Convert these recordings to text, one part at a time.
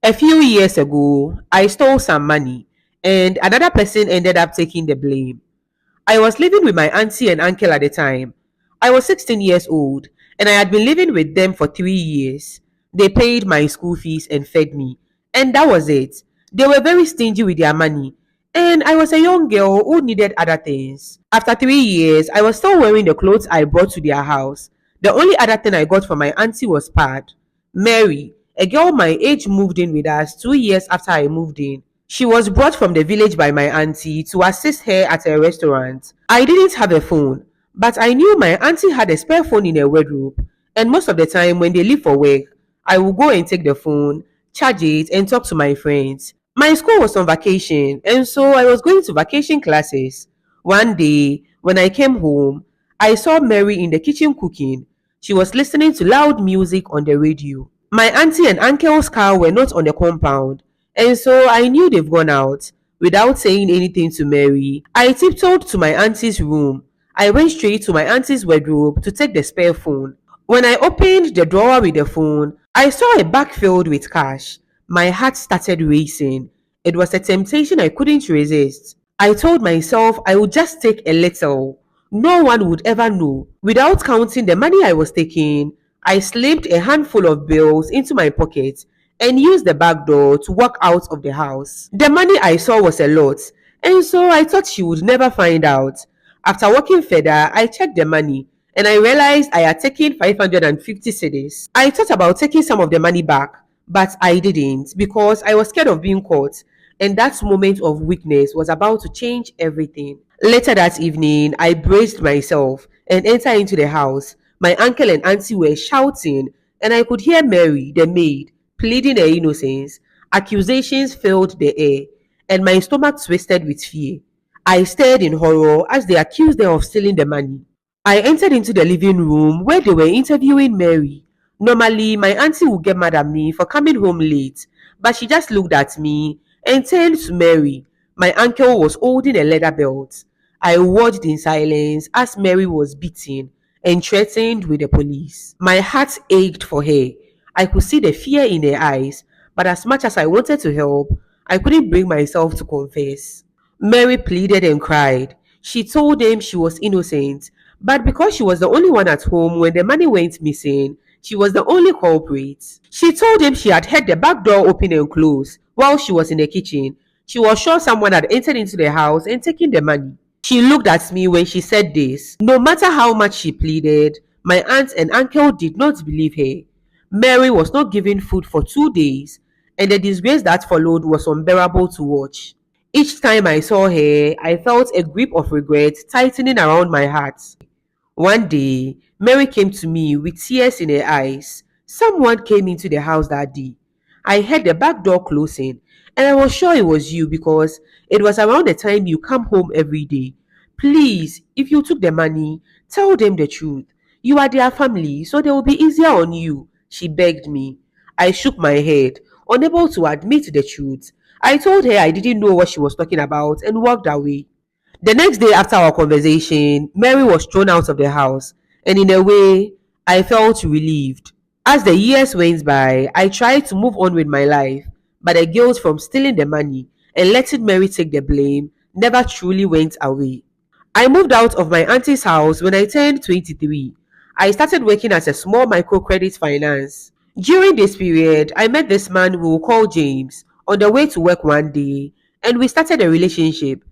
A few years ago, I stole some money, and another person ended up taking the blame. I was living with my auntie and uncle at the time. I was 16 years old, and I had been living with them for 3 years. They paid my school fees and fed me, and that was it. They were very stingy with their money, and I was a young girl who needed other things. After 3 years, I was still wearing the clothes I brought to their house. The only other thing I got from my auntie was pad. Mary, a girl my age, moved in with us 2 years after I moved in. She was brought from the village by my auntie to assist her at a restaurant. I didn't have a phone, but I knew my auntie had a spare phone in her wardrobe, and most of the time when they leave for work, I would go and take the phone, charge it, and talk to my friends. My school was on vacation, and so I was going to vacation classes. One day, when I came home, I saw Mary in the kitchen cooking. She was listening to loud music on the radio. My auntie and uncle's car were not on the compound, and so I knew they've gone out. Without saying anything to Mary, I tiptoed to my auntie's room. I went straight to my auntie's wardrobe to take the spare phone. When I opened the drawer with the phone, I saw a bag filled with cash. My heart started racing. It was a temptation I couldn't resist. I told myself I would just take a little. No one would ever know. Without counting the money I was taking, I slipped a handful of bills into my pocket and used the back door to walk out of the house. The money I saw was a lot, and so I thought she would never find out. After walking further, I checked the money and I realized I had taken 550 cedis. I thought about taking some of the money back, but I didn't because I was scared of being caught, and that moment of weakness was about to change everything. Later that evening, I braced myself and entered into the house. My uncle and auntie were shouting, and I could hear Mary, the maid, pleading her innocence. Accusations filled the air, and my stomach twisted with fear. I stared in horror as they accused her of stealing the money. I entered into the living room where they were interviewing Mary. Normally, my auntie would get mad at me for coming home late, but she just looked at me and turned to Mary. My uncle was holding a leather belt. I watched in silence as Mary was beaten and threatened with the police. My heart ached for her. I could see the fear in her eyes, but as much as I wanted to help, I couldn't bring myself to confess. Mary pleaded and cried. She told them she was innocent, but because she was the only one at home when the money went missing, she was the only culprit. She told them she had heard the back door open and close while she was in the kitchen. She was sure someone had entered into the house and taken the money. She looked at me when she said this. No matter how much she pleaded, my aunt and uncle did not believe her. Mary was not given food for 2 days, and the disgrace that followed was unbearable to watch. Each time I saw her, I felt a grip of regret tightening around my heart. One day, Mary came to me with tears in her eyes. Someone came into the house that day. I heard the back door closing, and I was sure it was you because it was around the time you come home every day. Please, if you took the money, tell them the truth. You are their family, so they will be easier on you, she begged me. I shook my head, unable to admit the truth. I told her I didn't know what she was talking about and walked away. The next day after our conversation, Mary was thrown out of the house, and in a way, I felt relieved. As the years went by, I tried to move on with my life, but the guilt from stealing the money and letting Mary take the blame never truly went away. I moved out of my auntie's house when I turned 23. I started working as a small microcredit finance. During this period, I met this man we will call James on the way to work one day, and we started a relationship.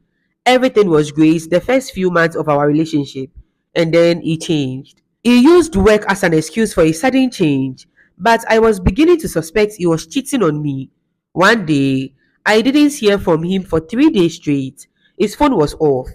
Everything was great the first few months of our relationship, and then it changed. He used work as an excuse for a sudden change, but I was beginning to suspect he was cheating on me. One day, I didn't hear from him for 3 days straight. His phone was off,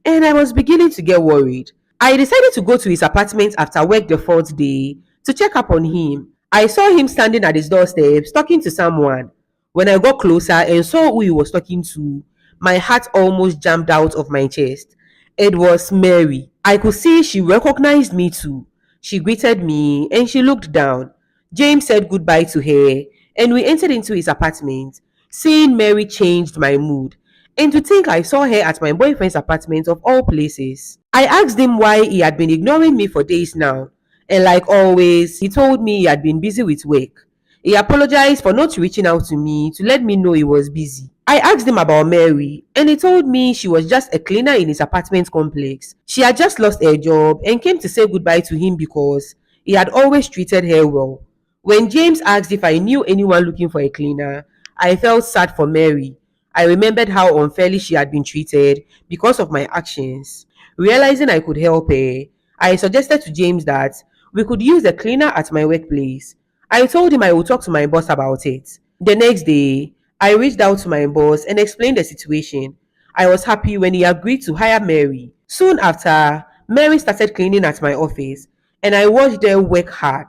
and I was beginning to get worried. I decided to go to his apartment after work the fourth day to check up on him. I saw him standing at his doorsteps talking to someone. When I got closer and saw who he was talking to, my heart almost jumped out of my chest. It was Mary. I could see she recognized me too. She greeted me and she looked down. James said goodbye to her and we entered into his apartment. Seeing Mary changed my mood. And to think I saw her at my boyfriend's apartment of all places. I asked him why he had been ignoring me for days now. And like always, he told me he had been busy with work. He apologized for not reaching out to me to let me know he was busy. I asked him about Mary, and he told me she was just a cleaner in his apartment complex. She had just lost her job and came to say goodbye to him because he had always treated her well. When James asked if I knew anyone looking for a cleaner, I felt sad for Mary. I remembered how unfairly she had been treated because of my actions. Realizing I could help her, I suggested to James that we could use a cleaner at my workplace. I told him I would talk to my boss about it. The next day, I reached out to my boss and explained the situation. I was happy when he agreed to hire Mary. Soon after, Mary started cleaning at my office, and I watched her work hard.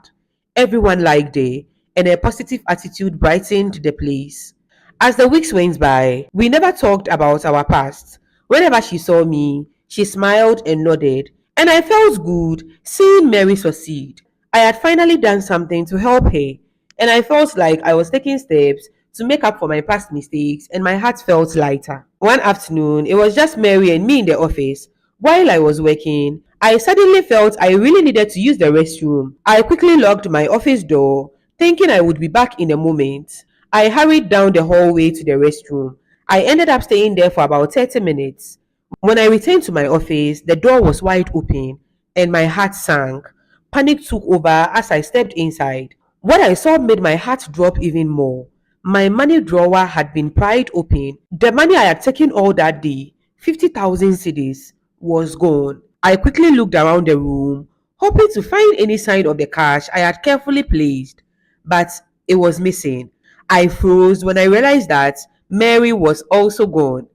Everyone liked her, and her positive attitude brightened the place. As the weeks went by, we never talked about our past. Whenever she saw me, she smiled and nodded, and I felt good seeing Mary succeed. I had finally done something to help her, and I felt like I was taking steps to make up for my past mistakes, and my heart felt lighter. One afternoon, it was just Mary and me in the office. While I was working, I suddenly felt I really needed to use the restroom. I quickly locked my office door, thinking I would be back in a moment. I hurried down the hallway to the restroom. I ended up staying there for about 30 minutes. When I returned to my office, the door was wide open and my heart sank. Panic took over as I stepped inside. What I saw made my heart drop even more. My money drawer had been pried open. The money I had taken all that day, 50,000 cedis, was gone. I quickly looked around the room, hoping to find any sign of the cash I had carefully placed, but it was missing. I froze when I realized that Mary was also gone.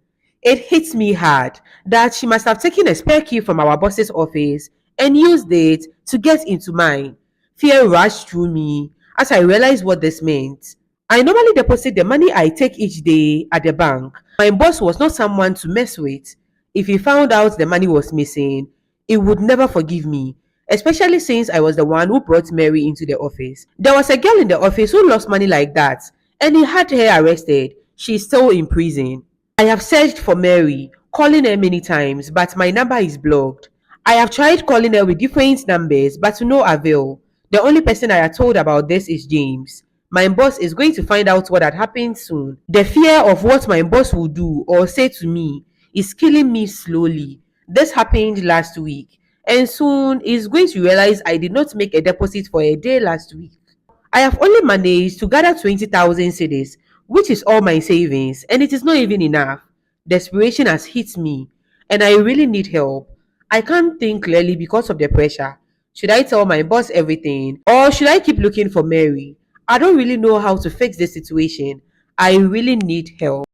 It hit me hard that she must have taken a spare key from our boss's office and used it to get into mine. Fear rushed through me as I realized what this meant. I normally deposit the money I take each day at the bank. My boss was not someone to mess with. If he found out the money was missing, he would never forgive me, especially since I was the one who brought Mary into the office. There was a girl in the office who lost money like that, and he had her arrested. She's still in prison. I have searched for Mary, calling her many times, but my number is blocked. I have tried calling her with different numbers, but to no avail. The only person I had told about this is James. My boss is going to find out what had happened soon. The fear of what my boss will do or say to me is killing me slowly. This happened last week, and soon he's going to realize I did not make a deposit for a day last week. I have only managed to gather 20,000 cedis, which is all my savings, and it is not even enough. Desperation has hit me, and I really need help. I can't think clearly because of the pressure. Should I tell my boss everything, or should I keep looking for Mary? I don't really know how to fix this situation. I really need help.